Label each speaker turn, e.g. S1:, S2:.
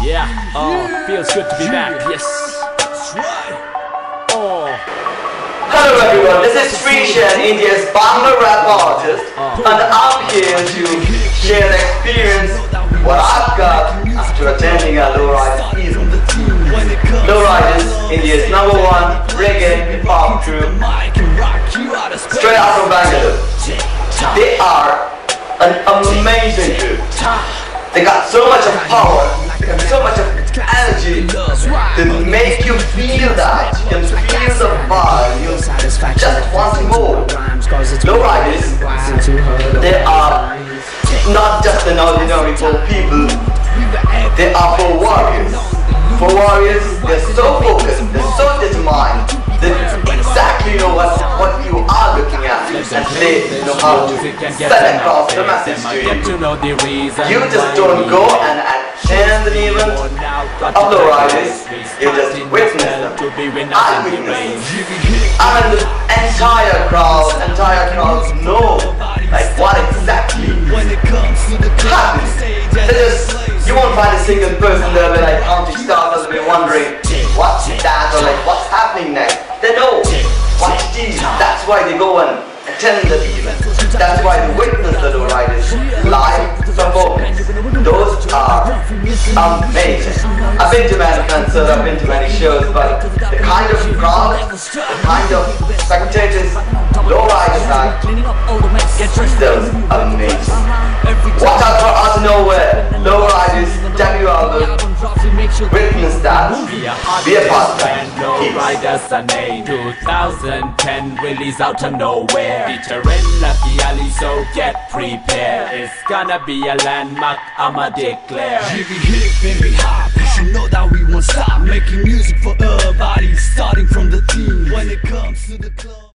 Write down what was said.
S1: Yeah, feels good to be back. Yes. Oh.
S2: Hello everyone, this is Srishan, India's Bangla rap artist, and I'm here to share the experience what I've got after attending a Lowriders event. Lowriders, India's #1 reggae hip-hop group, straight out from Bangalore. They are an amazing group. They got so much of power, they got so much of energy, they make you feel that, you can feel the vibe, you just want more. Lowriders, they are not just an ordinary for people, they are for warriors. For warriors, they're so focused, they're so determined, they exactly know what you are looking at, and they know how to send across the message to you. You just don't go and attend an event of Lowriders, you just witness them. I witness them. And the entire crowd know like what exactly happens. You won't find a single person there be like counting stars or be wondering what's that or like what's happening next. They know what it is. That's why they go and attend the event. That's why they witness the Lowriders live performance. Those are amazing. I've been to many concerts, I've been to many shows, but the kind of crowd, the kind of spectators Lowriders are, those amazing. Watch out for Out of Nowhere, Lowriders debut album. Witness that. Be a part of that.
S1: Lowriders are named 2010 release Out of Nowhere. Featuring Lucky Ali, so get prepared. It's gonna be a landmark, I'ma declare.
S3: Jiggy hip and we hop, you know that we won't stop making music for us.